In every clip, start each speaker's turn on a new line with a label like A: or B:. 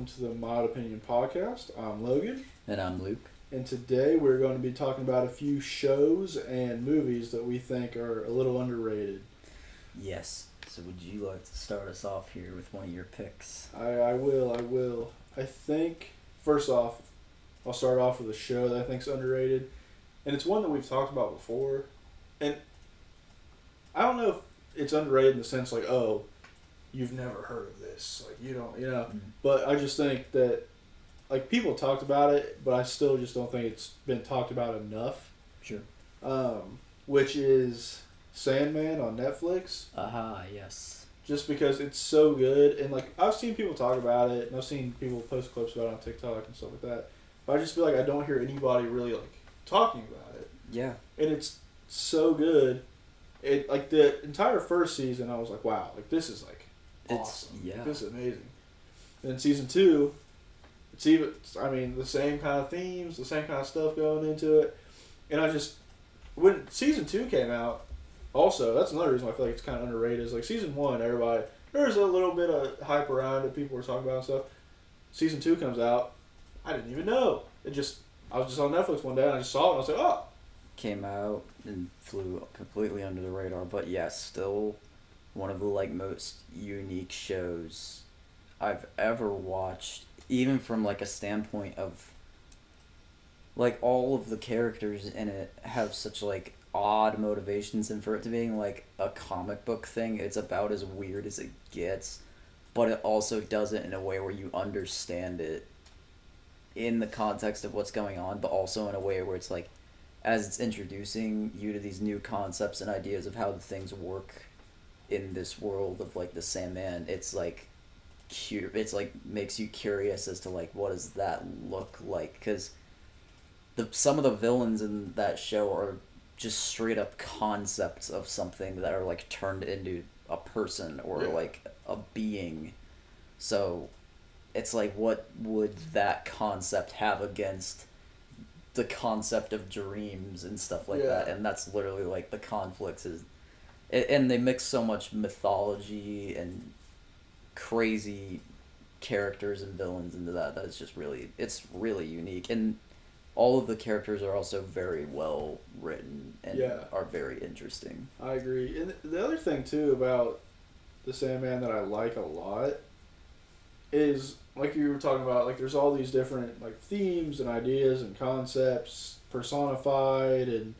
A: welcome to the Mod Opinion Podcast. I'm Logan.
B: And I'm Luke.
A: And today we're going to be talking about a few shows and movies that we think are a little underrated.
B: Yes. So would you like to start us off here with one of your picks?
A: I will. I think, first off, I'll start off with a show that I think's underrated. And it's one that we've talked about before. And I don't know if it's underrated in the sense like, oh, you've never heard of this. Like, you don't,
B: Mm-hmm.
A: But I just think that, like, people talked about it, but I still just don't think it's been talked about enough.
B: Sure.
A: Which is Sandman on Netflix.
B: Aha, yes.
A: Just because it's so good. And, like, I've seen people talk about it, and I've seen people post clips about it on TikTok and stuff like that. But I just feel like I don't hear anybody really, like, talking about it.
B: Yeah.
A: And it's so good. It, like, the entire first season, I was like, wow, like, this is, like, awesome.
B: Yeah.
A: This is amazing. And then season 2, it's even, I mean, the same kind of themes, the same kind of stuff going into it. And I just, when season 2 came out, also, that's another reason why I feel like it's kind of underrated, is like season 1, there's a little bit of hype around it, people were talking about and stuff. Season 2 comes out, I didn't even know. I was just on Netflix one day and I just saw it and I was like, oh.
B: Came out and flew completely under the radar, but yes, still one of the, like, most unique shows I've ever watched, even from, like, a standpoint of, like, all of the characters in it have such, like, odd motivations, and for it to being, like, a comic book thing, it's about as weird as it gets, but it also does it in a way where you understand it in the context of what's going on, but also in a way where it's, like, as it's introducing you to these new concepts and ideas of how the things work in this world of, like, the Sandman, it's, like, it's, like, makes you curious as to, like, what does that look like, because some of the villains in that show are just straight up concepts of something that are, like, turned into a person or, like, a being. So it's like, what would that concept have against the concept of dreams and stuff like that? And that's literally, like, the conflicts is, and they mix so much mythology and crazy characters and villains into that it's just it's really unique, and all of the characters are also very well written and are very interesting.
A: I agree. And the other thing too about the Sandman that I like a lot is, like you were talking about, like, there's all these different, like, themes and ideas and concepts personified, and,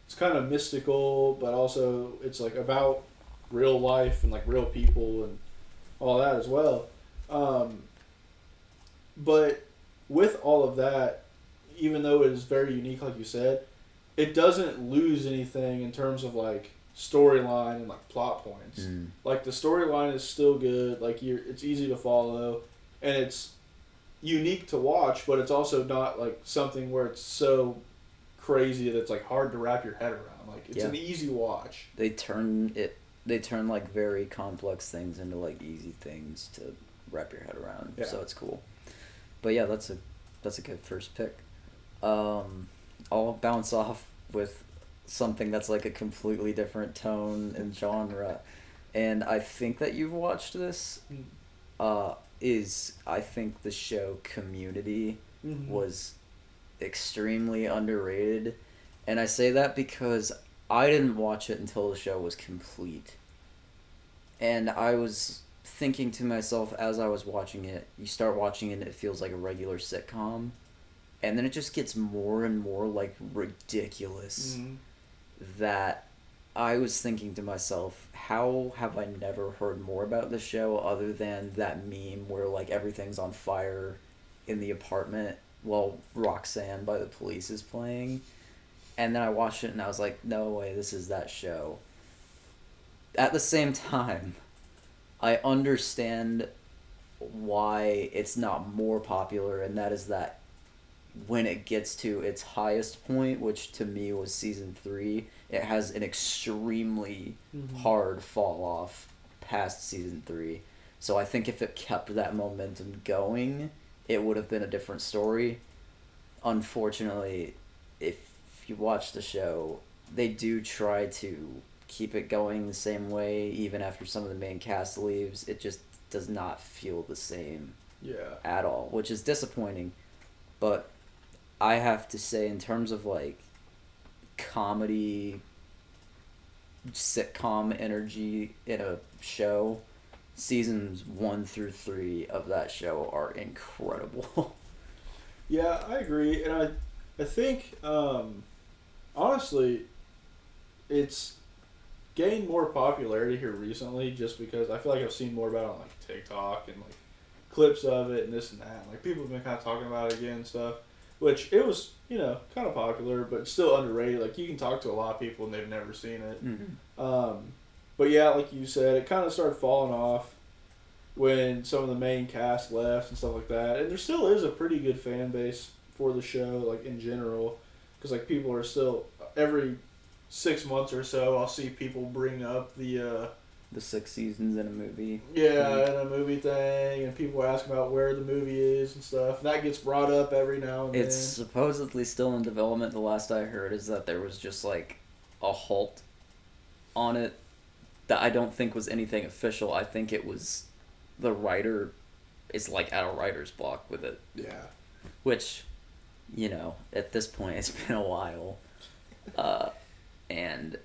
A: it's kind of mystical, but also it's, like, about real life and, like, real people and all that as well. But with all of that, even though it is very unique, like you said, it doesn't lose anything in terms of, like, storyline and, like, plot points. Like, the storyline is still good. Like, it's easy to follow, and it's unique to watch, but it's also not, like, something where it's so crazy that it's, like, hard to wrap your head around. Like, it's an easy watch.
B: They turn like very complex things into, like, easy things to wrap your head around. Yeah. So it's cool. But yeah, that's a good first pick. I'll bounce off with something that's, like, a completely different tone and genre, and I think that you've watched this. I think the show Community was extremely underrated, and I say that because I didn't watch it until the show was complete, and I was thinking to myself as I was watching it, you start watching it and it feels like a regular sitcom, and then it just gets more and more, like, ridiculous, that I was thinking to myself, how have I never heard more about this show other than that meme where, like, everything's on fire in the apartment while Roxanne by the Police is playing? And then I watched it and I was like, no way, this is that show. At the same time, I understand why it's not more popular, and that is that when it gets to its highest point, which to me was season 3, it has an extremely hard fall off past season 3. So I think if it kept that momentum going, it would have been a different story. Unfortunately, if you watch the show, they do try to keep it going the same way even after some of the main cast leaves. It just does not feel the same.
A: Yeah.
B: at all, which is disappointing. But I have to say, in terms of like comedy, sitcom energy in a show, seasons 1 through 3 of that show are incredible.
A: Yeah, I agree, and I think honestly, it's gained more popularity here recently, just because I feel like I've seen more about it on like TikTok and like clips of it and this and that. Like people have been kind of talking about it again and stuff, which it was kind of popular, but still underrated. Like you can talk to a lot of people and they've never seen it. But yeah, like you said, it kind of started falling off when some of the main cast left and stuff like that. And there still is a pretty good fan base for the show, like in general, because like people are still every 6 months or so, I'll see people bring up the
B: 6 seasons in a movie.
A: Yeah, in a movie thing, and people ask about where the movie is and stuff. And that gets brought up every now and then.
B: It's supposedly still in development. The last I heard is that there was just like a halt on it that I don't think was anything official. I think it was the writer is like at a writer's block with it.
A: Yeah.
B: Which, at this point it's been a while. And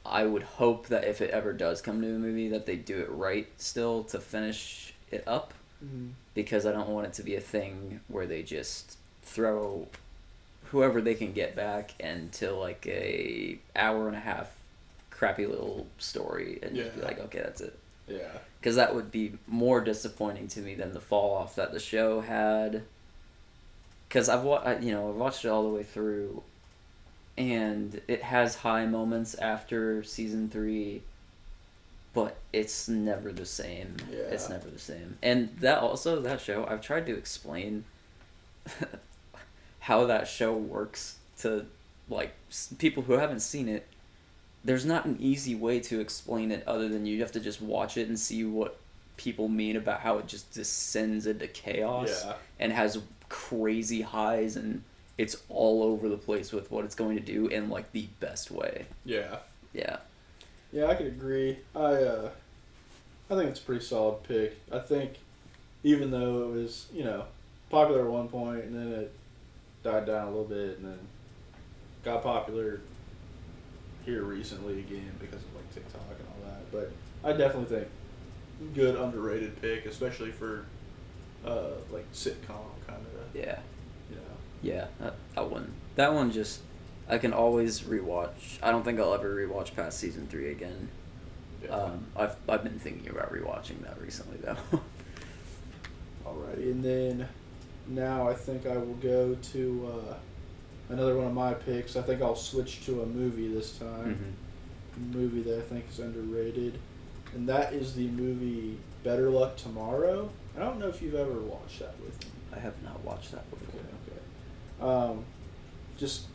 B: I would hope that if it ever does come to a movie that they do it right still to finish it up.
A: Mm-hmm.
B: Because I don't want it to be a thing where they just throw whoever they can get back into like a hour and a half crappy little story and just be like, okay, that's it.
A: Yeah.
B: Because that would be more disappointing to me than the fall off that the show had. Because I've watched it all the way through, and it has high moments after season 3, but it's never the same.
A: Yeah.
B: It's never the same. And that show, I've tried to explain how that show works to like people who haven't seen it. There's not an easy way to explain it other than you have to just watch it and see what people mean about how it just descends into chaos and has crazy highs, and it's all over the place with what it's going to do in like the best way.
A: Yeah.
B: Yeah.
A: Yeah, I could agree. I think it's a pretty solid pick. I think even though it was, popular at one point and then it died down a little bit and then got popular here recently again because of like TikTok and all that. But I definitely think good underrated pick, especially for like sitcom kind of.
B: Yeah. Yeah, that one just I can always rewatch. I don't think I'll ever rewatch past season 3 again. Yeah. I've been thinking about rewatching that recently though.
A: Alrighty, and then now I think I will go to another one of my picks. I think I'll switch to a movie this time. Mm-hmm. A movie that I think is underrated, and that is the movie Better Luck Tomorrow. I don't know if you've ever watched that with me.
B: I have not watched that before.
A: Okay. Just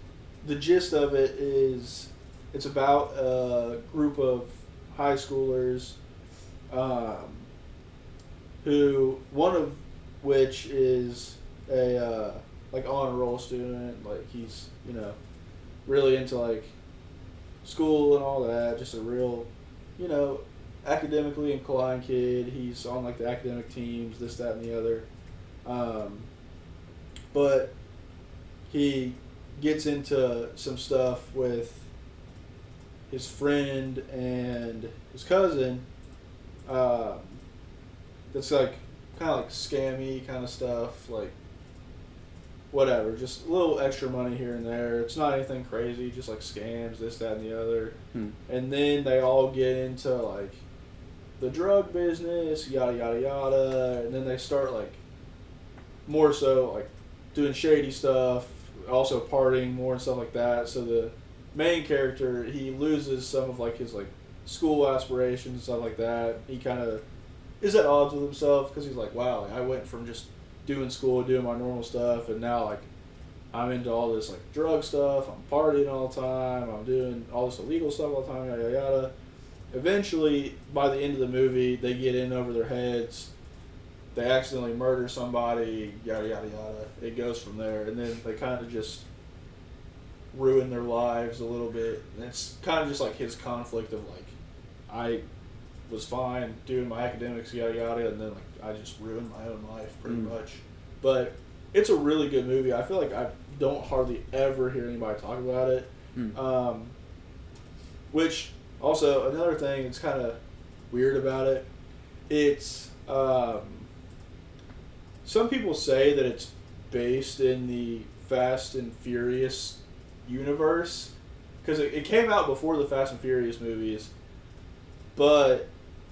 A: the gist of it is it's about a group of high schoolers who, one of which is a like honor roll student. Like he's really into like school and all that. Just a real academically inclined kid. He's on like the academic teams, this, that, and the other. But he gets into some stuff with his friend and his cousin. That's like kind of like scammy kind of stuff, like whatever, just a little extra money here and there. It's not anything crazy, just like scams, this, that, and the other. And then they all get into like the drug business, yada yada yada, and then they start like more so like doing shady stuff, also partying more and stuff like that. So the main character, he loses some of like his like school aspirations and stuff like that. He kind of is at odds with himself because he's like, wow, like, I went from just doing school, doing my normal stuff, and now like I'm into all this like drug stuff. I'm partying all the time. I'm doing all this illegal stuff all the time. Yada yada yada. Eventually, by the end of the movie, they get in over their heads. They accidentally murder somebody, yada, yada, yada. It goes from there. And then they kind of just ruin their lives a little bit. And it's kind of just like his conflict of like, I was fine doing my academics, yada yada, and then like I just ruined my own life pretty much. But it's a really good movie. I feel like I don't hardly ever hear anybody talk about it. Which also another thing that's kind of weird about it. It's some people say that it's based in the Fast and Furious universe because it came out before the Fast and Furious movies, but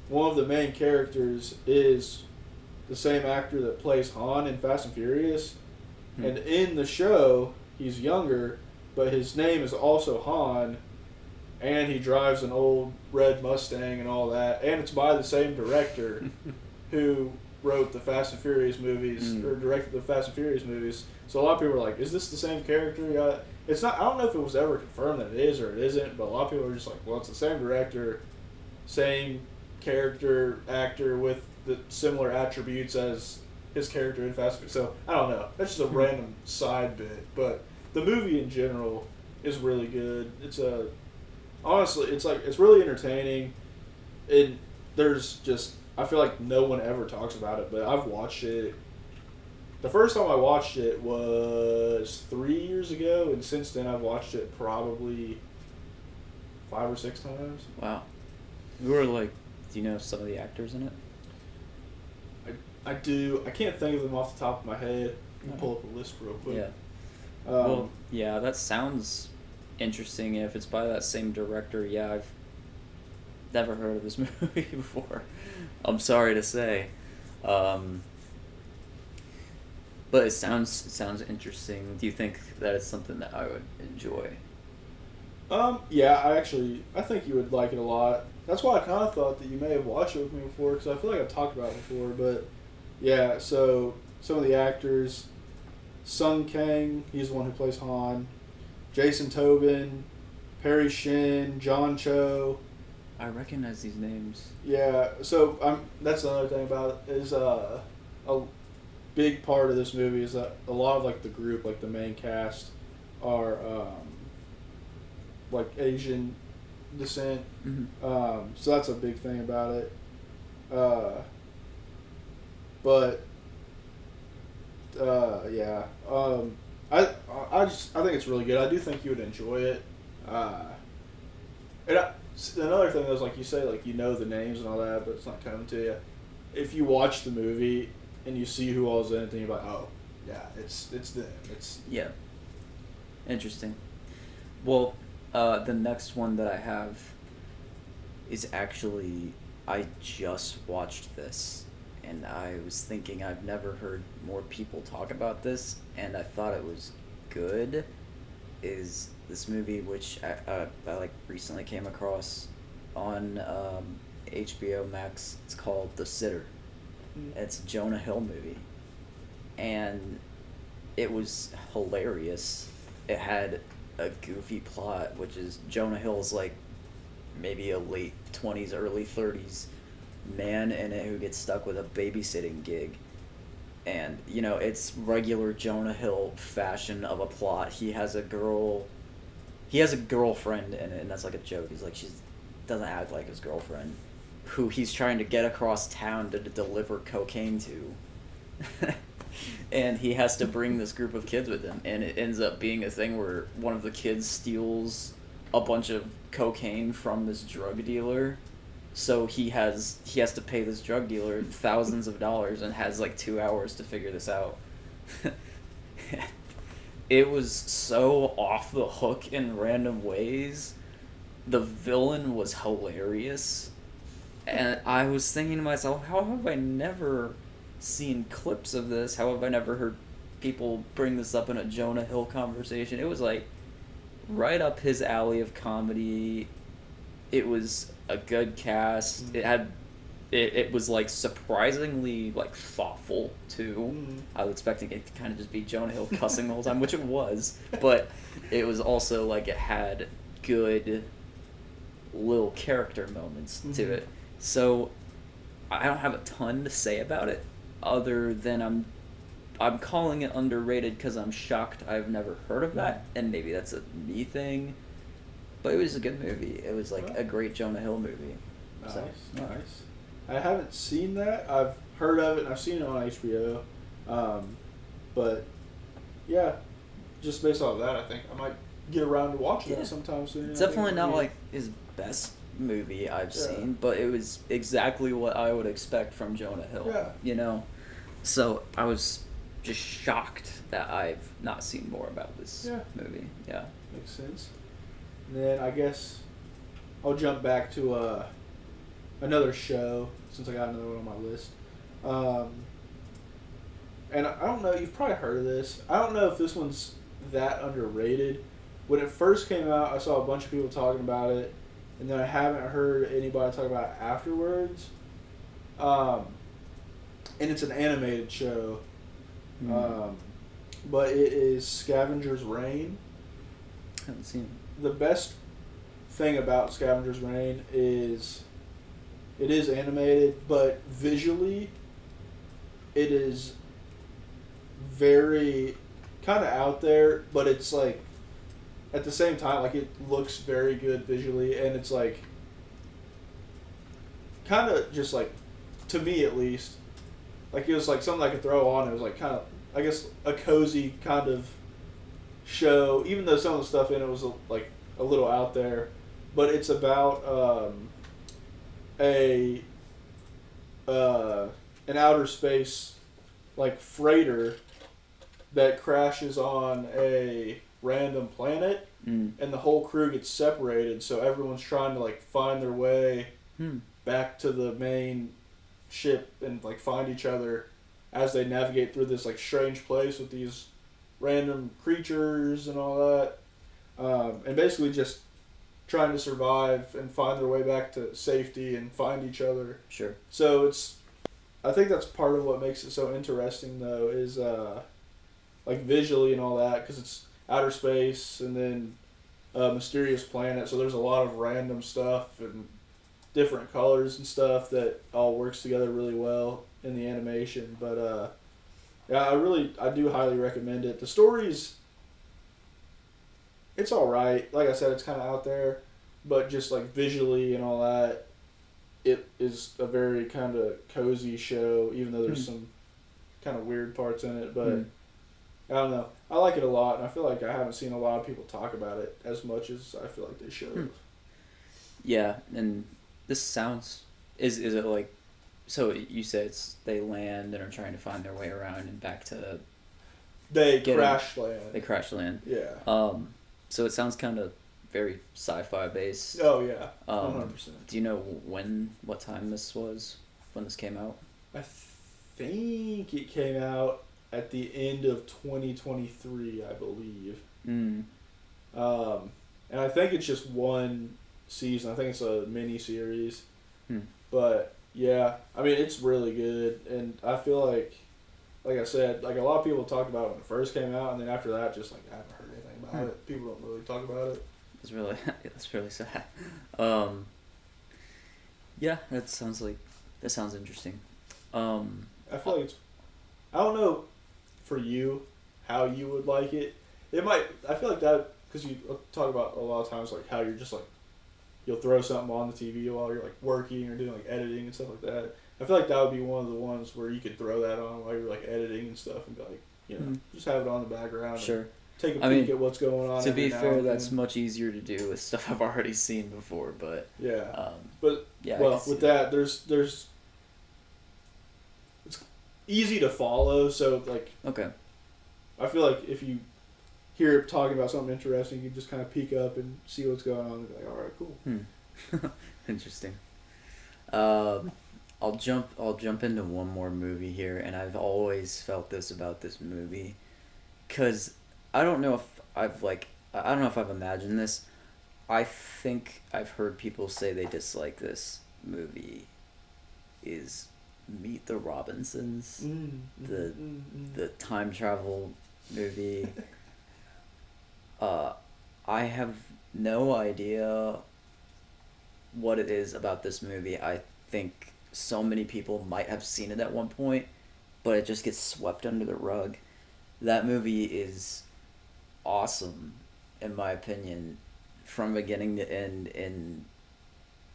A: one of the main characters is the same actor that plays Han in Fast and Furious, and in the show he's younger, but his name is also Han, and he drives an old red Mustang and all that, and it's by the same director who wrote the Fast and Furious movies or directed the Fast and Furious movies. So a lot of people are like, "Is this the same character?" Yeah, it's not. I don't know if it was ever confirmed that it is or it isn't, but a lot of people are just like, "Well, it's the same director, same character, actor with the similar attributes as his character in Fast and Furious." So I don't know. That's just a random side bit, but the movie in general is really good. It's honestly, it's really entertaining. There's just, I feel like no one ever talks about it, but I've watched it. The first time I watched it was 3 years ago, and since then I've watched it probably 5 or 6 times.
B: Wow. You were like, do you know some of the actors in it?
A: I do. I can't think of them off the top of my head. Let me pull up a list real quick.
B: Yeah. Well, yeah, that sounds interesting. If it's by that same director, yeah, I've never heard of this movie before. I'm sorry to say. But it sounds interesting. Do you think that it's something that I would enjoy?
A: Yeah, I think you would like it a lot. That's why I kind of thought that you may have watched it with me before, because I feel like I've talked about it before. But yeah, so some of the actors: Sung Kang, he's the one who plays Han; Jason Tobin, Perry Shin, John Cho.
B: I recognize these names.
A: Yeah, so that's another thing about it is a big part of this movie is that a lot of like the group, like the main cast, are like Asian descent. So that's a big thing about it. But yeah, I think it's really good. I do think you would enjoy it. Another thing is, like you say, like you know the names and all that, but it's not coming to you. If you watch the movie and you see who all's in it, then you're like, oh, yeah, it's them.
B: Yeah. Interesting. Well, the next one that I have is actually, I just watched this, and I was thinking I've never heard more people talk about this, and I thought it was good, is this movie which I like recently came across on HBO Max. It's called The Sitter. It's a Jonah Hill movie, and it was hilarious. It had a goofy plot, which is Jonah Hill's like maybe a late 20s, early 30s man in it who gets stuck with a babysitting gig. And, you know, it's regular Jonah Hill fashion of a plot. He has a girlfriend in it, and that's like a joke. He's like, she doesn't act like his girlfriend, who he's trying to get across town to deliver cocaine to. And he has to bring this group of kids with him, and it ends up being a thing where one of the kids steals a bunch of cocaine from this drug dealer. So he has to pay this drug dealer thousands of dollars and has like 2 hours to figure this out. It was so off the hook in random ways. The villain was hilarious. And I was thinking to myself, how have I never seen clips of this? How have I never heard people bring this up in a Jonah Hill conversation? It was like right up his alley of comedy. It was a good cast. It was like surprisingly like thoughtful too. I was expecting it to kind of just be Jonah Hill cussing the whole time, which it was, but it was also like it had good little character moments to it. So I don't have a ton to say about it other than I'm calling it underrated because I'm shocked I've never heard of that, and maybe that's a me thing. But it was a good movie. It was like a great Jonah Hill movie. So,
A: Nice. I haven't seen that. I've heard of it and I've seen it on HBO. But yeah, just based off of that, I think I might get around to watching it sometime soon.
B: It's definitely not like his best movie I've seen, but it was exactly what I would expect from Jonah Hill.
A: Yeah.
B: You know? So I was just shocked that I've not seen more about this movie. Yeah.
A: Makes sense. And then I guess I'll jump back to another show since I got another one on my list. And I don't know, you've probably heard of this. I don't know if this one's that underrated. When it first came out, I saw a bunch of people talking about it, and then I haven't heard anybody talk about it afterwards. And it's an animated show. But it is Scavenger's Reign.
B: I haven't seen it.
A: The best thing about Scavenger's Reign is it is animated, but visually it is very kind of out there, but it's like at the same time, like it looks very good visually, and it's like kind of just like, to me at least, like it was like something I could throw on. It was like kind of, I guess, a cozy kind of show, even though some of the stuff in it was like a little out there. But it's about an outer space like freighter that crashes on a random planet, and the whole crew gets separated. So everyone's trying to like find their way back to the main ship and like find each other as they navigate through this like strange place with these random creatures and all that, and basically just trying to survive and find their way back to safety and find each other.
B: Sure.
A: So I think that's part of what makes it so interesting, though, is like visually and all that, because it's outer space and then a mysterious planet. So there's a lot of random stuff and different colors and stuff that all works together really well in the animation. But yeah, I do highly recommend it. The story's, it's all right. Like I said, it's kind of out there, but just like visually and all that, it is a very kind of cozy show, even though there's some kind of weird parts in it. But I don't know. I like it a lot, and I feel like I haven't seen a lot of people talk about it as much as I feel like they should.
B: Yeah, and this sounds... Is it like... So you said they land and are trying to find their way around and back to...
A: They crash land.
B: They crash land.
A: Yeah.
B: So it sounds kind of very sci-fi based.
A: Oh, yeah. 100%.
B: Do you know what time this was, when this came out?
A: I think it came out at the end of 2023, I believe. And I think it's just one season. I think it's a mini-series. But, yeah, I mean, it's really good. And I feel like I said, like a lot of people talked about it when it first came out, and then after that, just like I haven't heard anything about it. People don't really talk about it.
B: It's really sad. Yeah, that sounds interesting.
A: I feel like I don't know for you how you would like it. I feel like that, because you talk about a lot of times like how you're just like, you'll throw something on the TV while you're like working or doing like editing and stuff like that. I feel like that would be one of the ones where you could throw that on while you're like editing and stuff and be like, you know, just have it on the background.
B: Sure.
A: Take a peek at what's going on.
B: To be fair, that's much easier to do with stuff I've already seen before, but...
A: Yeah. But,
B: yeah,
A: well, with that, there's... It's easy to follow, so, like...
B: Okay. I
A: feel like if you hear it talking about something interesting, you can just kind of peek up and see what's going on and be like, alright, cool.
B: Interesting. I'll jump into one more movie here, and I've always felt this about this movie, because I don't know if I've imagined this. I think I've heard people say they dislike this movie. Is Meet the Robinsons, the time travel movie. I have no idea what it is about this movie. I think so many people might have seen it at one point, but it just gets swept under the rug. That movie is awesome, in my opinion, from beginning to end, in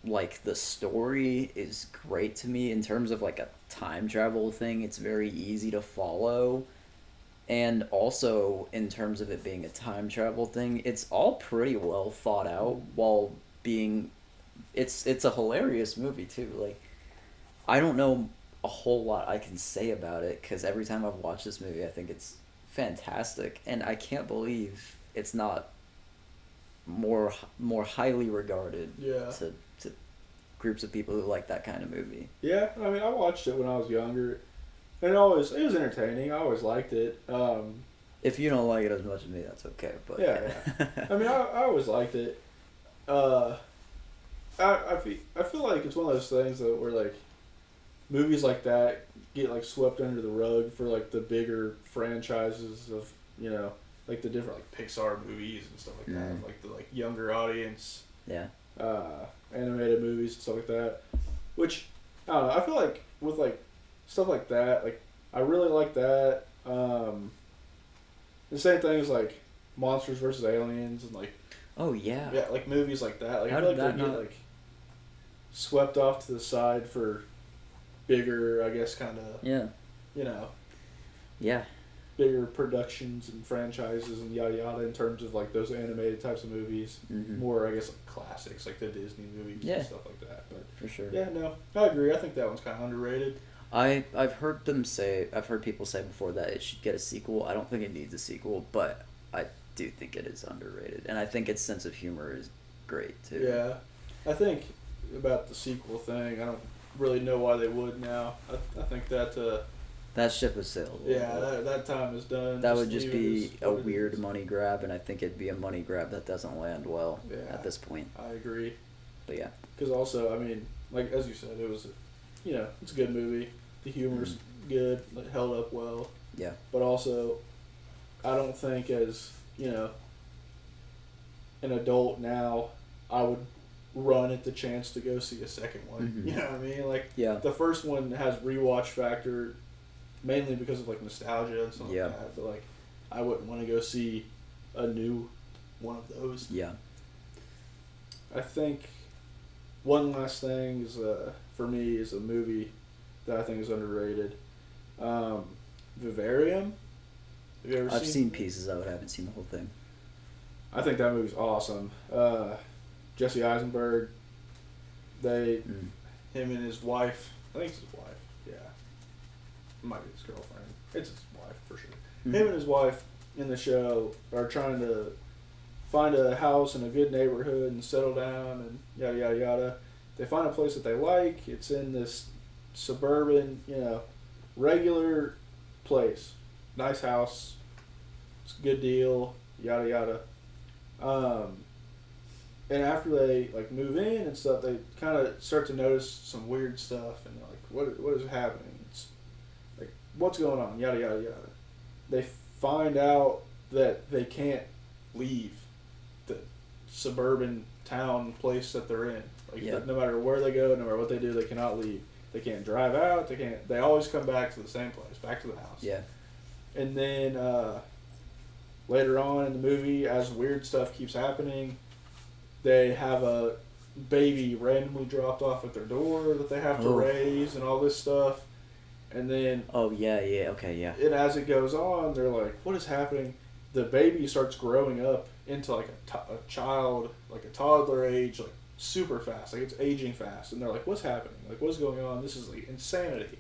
B: like the story is great to me in terms of like a time travel thing. It's very easy to follow. And also in terms of it being a time travel thing, it's all pretty well thought out while being it's a hilarious movie too. Like I don't know a whole lot I can say about it cuz every time I've watched this movie I think it's fantastic and I can't believe it's not more highly regarded
A: Yeah.
B: to groups of people who like that kind of movie.
A: Yeah, I mean, I watched it when I was younger, and it was entertaining. I always liked it.
B: If you don't like it as much as me, that's okay. But
A: yeah. I mean, I always liked it. I feel like it's one of those things that where like movies like that get like swept under the rug for like the bigger franchises of like the different like Pixar movies and stuff like that, like the like younger audience.
B: Yeah.
A: Animated movies and stuff like that. Which I don't know. I feel like with like stuff like that, like I really like that. The same thing as like Monsters vs. Aliens and like
B: yeah,
A: like movies like that. Like
B: How
A: I feel
B: did
A: like
B: that
A: they get
B: not-
A: like swept off to the side for bigger, I guess, kind of
B: yeah,
A: yeah, bigger productions and franchises and yada yada in terms of like those animated types of movies. More, I guess, like classics like the Disney movies and stuff like that. But
B: for sure.
A: yeah, no, I agree. I think that one's kind of underrated.
B: I've heard people say before that it should get a sequel. I don't think it needs a sequel, but I do think it is underrated, and I think its sense of humor is great too.
A: Yeah, I think about the sequel thing, I don't really know why they would now. I think that
B: that ship has sailed.
A: Yeah, that time is done.
B: That would just be a weird money grab, and I think it'd be a money grab that doesn't land well at this point.
A: I agree.
B: But yeah.
A: Because also, I mean, like as you said, it was, it's a good movie. The humor's good. It held up well.
B: Yeah.
A: But also, I don't think as, an adult now, I would run at the chance to go see a second one. You know what I mean? Like, the first one has rewatch factor, mainly because of like nostalgia and stuff like that. But like, I wouldn't want to go see a new one of those.
B: Yeah.
A: I think one last thing is for me is a movie that I think is underrated. Vivarium. Have you ever
B: I've seen pieces of it. I haven't seen the whole thing.
A: I think that movie's awesome. Jesse Eisenberg. Him and his wife. I think it's his wife. Yeah. It might be his girlfriend. It's his wife for sure. Him and his wife in the show are trying to find a house in a good neighborhood and settle down and yada yada yada. They find a place that they like. It's in this suburban, regular place. Nice house. It's a good deal. Yada yada. And after they like move in and stuff, they kind of start to notice some weird stuff and like, what is happening? It's like, what's going on? Yada yada yada. They find out that they can't leave the suburban town place that they're in. Like no matter where they go, no matter what they do, they cannot leave. They can't drive out. They always come back to the same place, back to the house.
B: Yeah.
A: And then later on in the movie, as weird stuff keeps happening, they have a baby randomly dropped off at their door that they have to raise and all this stuff. And then... And as it goes on, they're like, what is happening? The baby starts growing up into like a child, like a toddler age, like super fast. Like it's aging fast. And they're like, what's happening? Like what's going on? This is like insanity.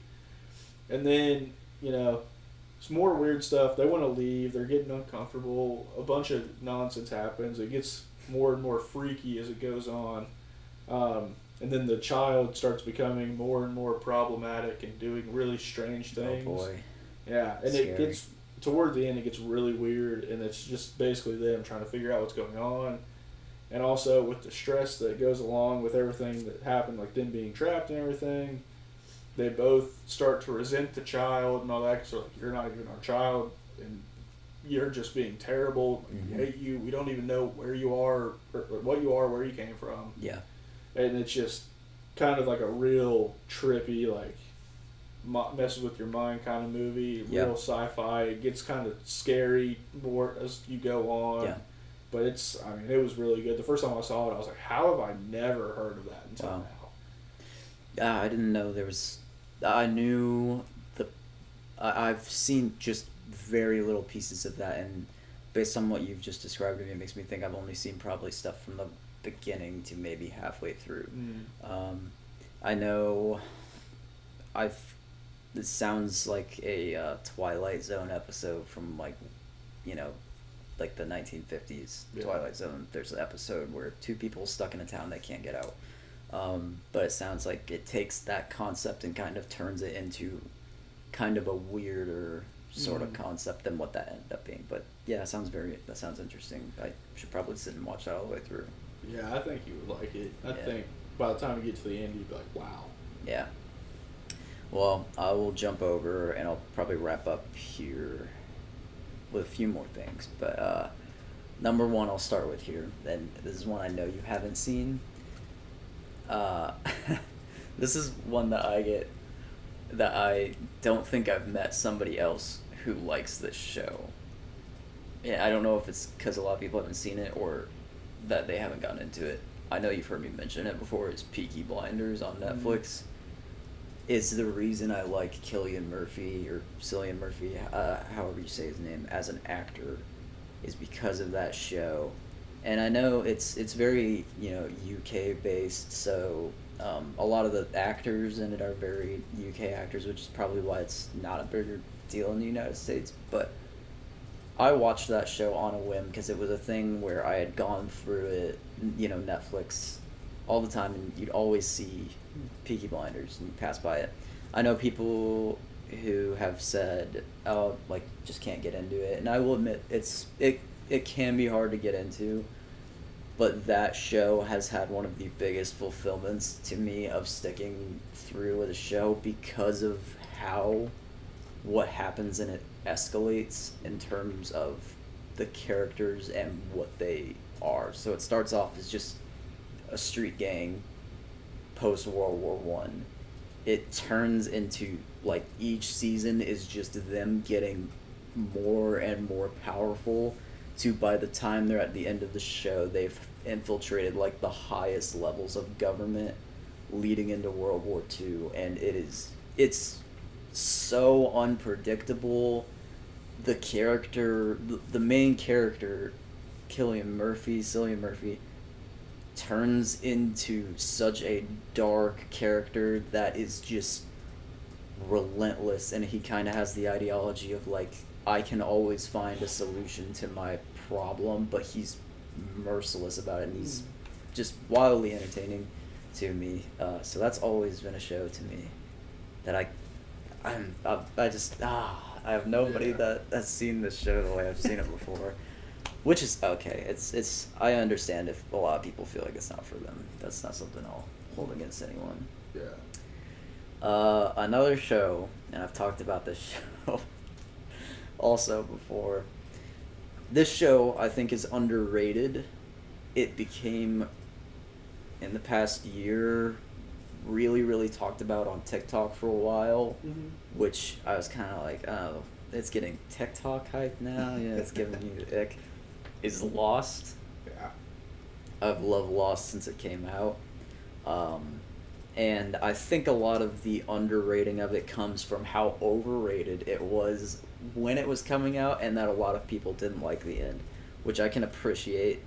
A: And then, some more weird stuff. They want to leave. They're getting uncomfortable. A bunch of nonsense happens. It gets more and more freaky as it goes on. And then the child starts becoming more and more problematic and doing really strange things.
B: Oh boy.
A: Yeah, and
B: Scary.
A: It gets toward the end. It gets really weird, and it's just basically them trying to figure out what's going on, and also with the stress that goes along with everything that happened, like them being trapped and everything. They both start to resent the child and all that. So like, you're not even our child, and you're just being terrible. Like, we hate you. We don't even know where you are, or what you are, where you came from.
B: Yeah. And
A: it's just kind of like a real trippy, like messes with your mind kind of movie. Real sci-fi. It gets kind of scary more as you go on.
B: Yeah.
A: But I mean, it was really good. The first time I saw it, I was like, how have I never heard of that until now?
B: Yeah, I didn't know there was. I knew I've seen just very little pieces of that, and based on what you've just described to me, it makes me think I've only seen probably stuff from the beginning to maybe halfway through. I know this sounds like a Twilight Zone episode from like the 1950s. Yeah. Twilight Zone. There's an episode where two people stuck in a town that can't get out. But it sounds like it takes that concept and kind of turns it into kind of a weirder sort of concept than what that ended up being. But yeah, that sounds interesting. I should probably sit and watch that all the way through.
A: Yeah, I think you would like it. I think by the time you get to the end, you'd be like, wow.
B: Yeah. Well, I will jump over and I'll probably wrap up here with a few more things. But number one, I'll start with here. And this is one I know you haven't seen. This is one that I don't think I've met somebody else who likes this show. Yeah, I don't know if it's because a lot of people haven't seen it or that they haven't gotten into it. I know you've heard me mention it before. It's Peaky Blinders on Netflix. Is the reason I like Cillian Murphy, however you say his name, as an actor, is because of that show. And I know it's very UK based, so a lot of the actors in it are very UK actors, which is probably why it's not a bigger deal in the United States. But I watched that show on a whim because it was a thing where I had gone through it, Netflix all the time, and you'd always see Peaky Blinders and you pass by it. I know people who have said, "Oh, like just can't get into it," and I will admit it can be hard to get into, but that show has had one of the biggest fulfillments to me of sticking through with a show because of what happens and it escalates in terms of the characters and what they are. So it starts off as just a street gang post World War One. It turns into like each season is just them getting more and more powerful to by the time they're at the end of the show they've infiltrated like the highest levels of government leading into World War II, and it's so unpredictable. The main character, Cillian Murphy, turns into such a dark character that is just relentless, and he kind of has the ideology of like, I can always find a solution to my problem, but he's merciless about it, and he's just wildly entertaining to me. So that's always been a show to me that I have nobody that has seen this show the way I've seen it before, which is okay. It's I understand if a lot of people feel like it's not for them. That's not something I'll hold against anyone.
A: Yeah.
B: Another show, and I've talked about this show also before. This show I think is underrated. It became, in the past year, really, really talked about on TikTok for a while, which I was kind of like, oh, it's getting TikTok hype now. Yeah, it's giving me the ick. Is Lost.
A: Yeah.
B: I've loved Lost since it came out. And I think a lot of the underrating of it comes from how overrated it was when it was coming out, and that a lot of people didn't like the end, which I can appreciate,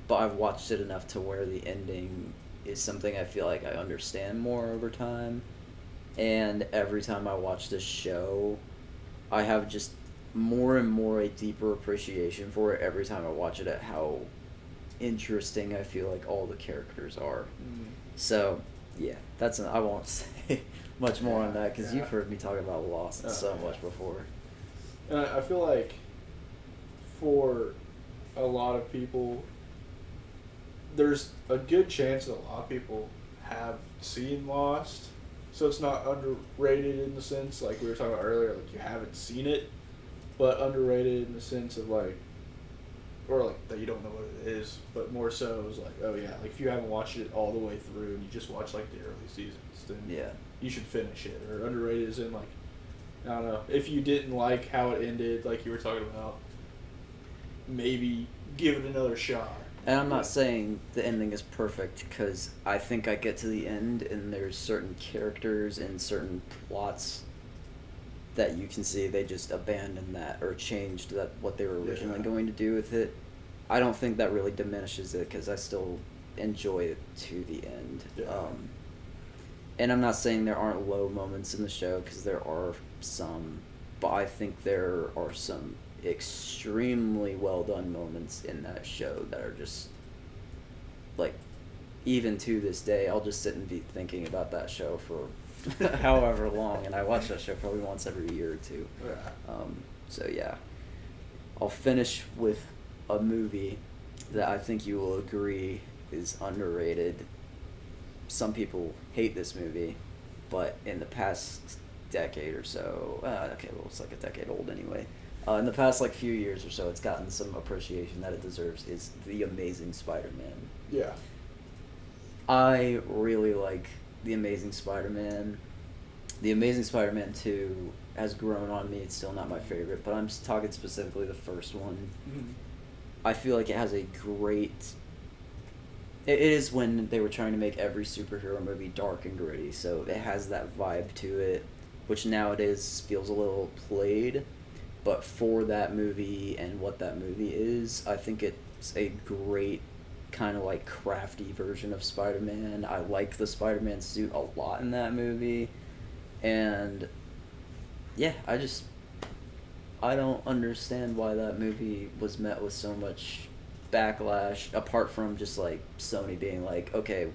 B: but I've watched it enough to where the ending is something I feel like I understand more over time. And every time I watch this show, I have just more and more a deeper appreciation for it every time I watch it, at how interesting I feel like all the characters are. So yeah, I won't say much more on that because you've heard me talk about Lost so much before.
A: And I feel like for a lot of people, there's a good chance that a lot of people have seen Lost, so it's not underrated in the sense, like we were talking about earlier, like you haven't seen it, but underrated in the sense of like, or like that you don't know what it is, but more so is like, oh yeah, like if you haven't watched it all the way through and you just watch like the early seasons, then you should finish it. Or underrated is in like, I don't know, if you didn't like how it ended, like you were talking about, maybe give it another shot.
B: And I'm not saying the ending is perfect, because I think I get to the end and there's certain characters and certain plots that you can see they just abandoned that or changed that what they were originally going to do with it. I don't think that really diminishes it, because I still enjoy it to the end.
A: Yeah.
B: And I'm not saying there aren't low moments in the show, because there are some, but I think there are some extremely well done moments in that show that are just, like, even to this day, I'll just sit and be thinking about that show for however long, and I watch that show probably once every year or two.
A: Yeah.
B: So yeah, I'll finish with a movie that I think you will agree is underrated. Some people hate this movie, but in the past decade or so, it's like a decade old anyway. In the past like few years or so, it's gotten some appreciation that it deserves. Is The Amazing Spider-Man.
A: Yeah.
B: I really like The Amazing Spider-Man. The Amazing Spider-Man 2 has grown on me. It's still not my favorite, but I'm talking specifically the first one.
A: Mm-hmm.
B: I feel like it has a great... It is when they were trying to make every superhero movie dark and gritty, so it has that vibe to it, which nowadays feels a little played, but for that movie and what that movie is, I think it's a great kind of like crafty version of Spider-Man. I like the Spider-Man suit a lot in that movie, and yeah, I don't understand why that movie was met with so much backlash, apart from just like Sony being like, okay,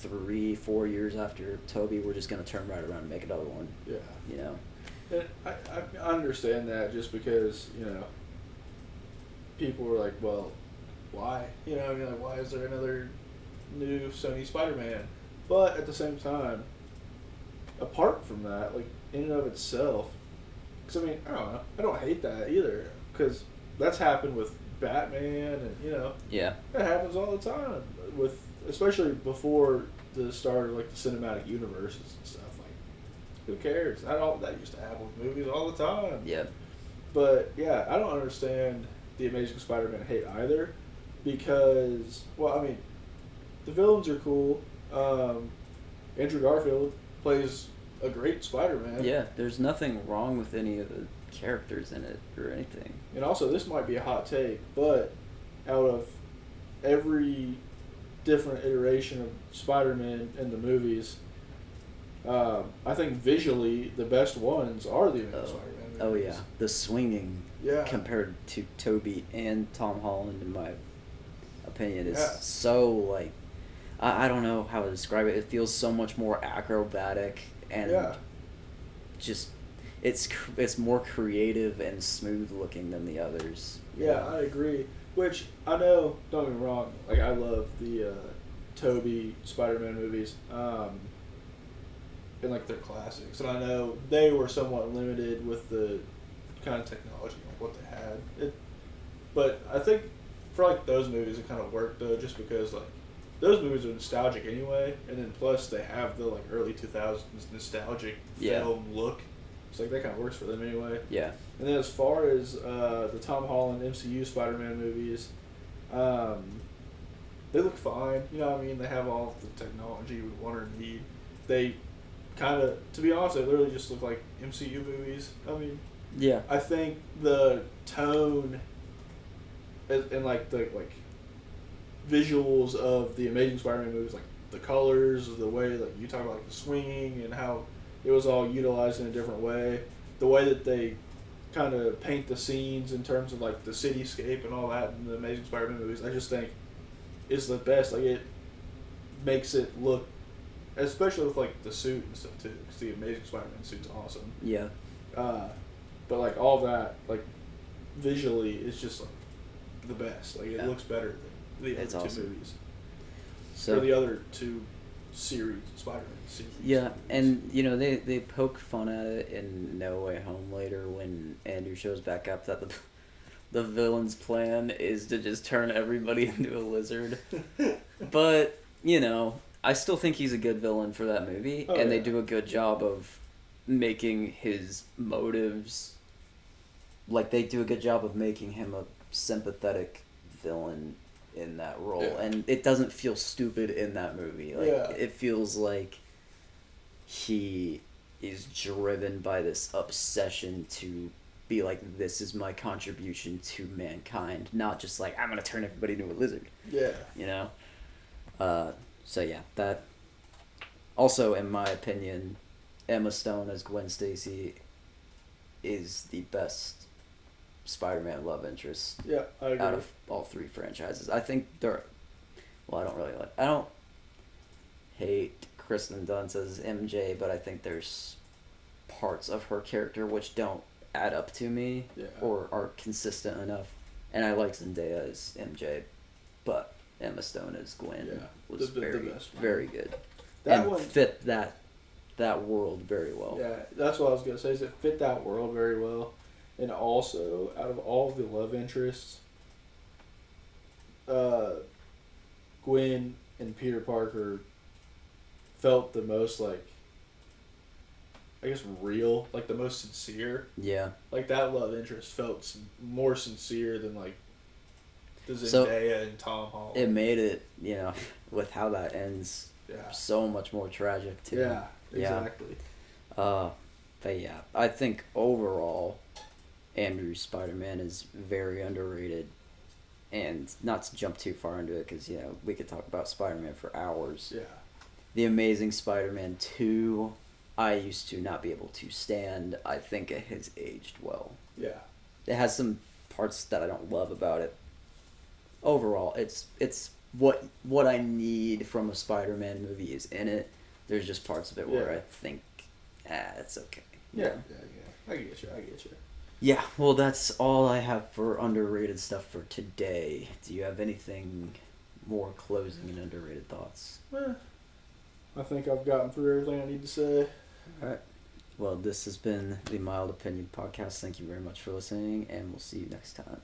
B: 3-4 years after Toby, we're just gonna turn right around and make another one.
A: Yeah.
B: You know.
A: And I understand that, just because, people were like, well, why? Like, why is there another new Sony Spider-Man? But at the same time, apart from that, like, in and of itself, because I don't know, I don't hate that either, because that's happened with Batman, and
B: Yeah.
A: it happens all the time, with especially before the start of like the cinematic universes and stuff. Like, who cares? That used to happen with movies all the time.
B: Yeah.
A: But yeah, I don't understand the Amazing Spider-Man hate either, because the villains are cool. Andrew Garfield plays a great Spider-Man.
B: Yeah, there's nothing wrong with any of the characters in it or anything.
A: And also, this might be a hot take, but out of every different iteration of Spider-Man in the movies, I think visually the best ones are the Amazing Spider-Man movies.
B: Oh yeah, the swinging compared to Tobey and Tom Holland, in my opinion, is so like, I don't know how to describe it. It feels so much more acrobatic and just it's more creative and smooth looking than the others.
A: Yeah, I agree. Which I know, don't get me wrong, like I love the Tobey Spider-Man movies, and like they're classics. And I know they were somewhat limited with the kind of technology, like what they had. But I think for like those movies, it kind of worked though, just because like those movies are nostalgic anyway, and then plus they have the like early 2000s nostalgic film look. So like that kind of works for them anyway.
B: Yeah.
A: And then as far as the Tom Holland MCU Spider-Man movies, they look fine. You know what I mean? They have all the technology you would want or need. They kind of, to be honest, they literally just look like MCU movies.
B: Yeah.
A: I think the tone and like the visuals of the Amazing Spider-Man movies, like the colors, the way like you talk about like the swinging and how it was all utilized in a different way, the way that they kind of paint the scenes in terms of like the cityscape and all that in the Amazing Spider-Man movies, I just think is the best. Like, it makes it look, especially with like the suit and stuff too, because the Amazing Spider-Man suit's awesome.
B: Yeah.
A: But like all that, like visually, is just like the best. Like, it looks better than the other two movies. Or the other two series, Spider-Man series.
B: Yeah, and they poke fun at it in No Way Home later when Andrew shows back up that the villain's plan is to just turn everybody into a lizard. But I still think he's a good villain for that movie, and they do a good job of making his motives, like they do a good job of making him a sympathetic villain in that role,
A: Yeah.
B: and it doesn't feel stupid in that movie. Like
A: Yeah.
B: it feels like he is driven by this obsession to be like, this is my contribution to mankind, not just like, I'm gonna turn everybody into a lizard.
A: Yeah.
B: You know. So yeah, that. Also, in my opinion, Emma Stone as Gwen Stacy is the best Spider-Man love interest
A: Yeah, I agree.
B: out of all three franchises. I think they're. Well, I don't hate Kristen Dunst as MJ, but I think there's parts of her character which don't add up to me or are consistent enough. And I like Zendaya as MJ, but Emma Stone as Gwen was
A: the
B: very,
A: best one.
B: very good.
A: That
B: and
A: one
B: fit that world very well.
A: Yeah, that's what I was gonna say. Is it fit that world very well, and also out of all of the love interests, Gwen and Peter Parker felt the most like, I guess, real, like the most sincere.
B: Yeah.
A: Like that love interest felt more sincere than like the Zendaya and Tom Holland.
B: It made it, with how that ends,
A: Yeah.
B: so much more tragic too.
A: Yeah, exactly.
B: But yeah, I think overall, Andrew's Spider-Man is very underrated. And not to jump too far into it, because, we could talk about Spider-Man for hours.
A: Yeah.
B: The Amazing Spider-Man 2, I used to not be able to stand. I think it has aged well.
A: Yeah.
B: It has some parts that I don't love about it. Overall, it's what I need from a Spider-Man movie is in it. There's just parts of it where I think, it's okay.
A: Yeah. I get you.
B: Yeah, well, that's all I have for underrated stuff for today. Do you have anything more closing and underrated thoughts?
A: I think I've gotten through everything I need to say.
B: All right. Well, this has been the Mild Opinion Podcast. Thank you very much for listening, and we'll see you next time.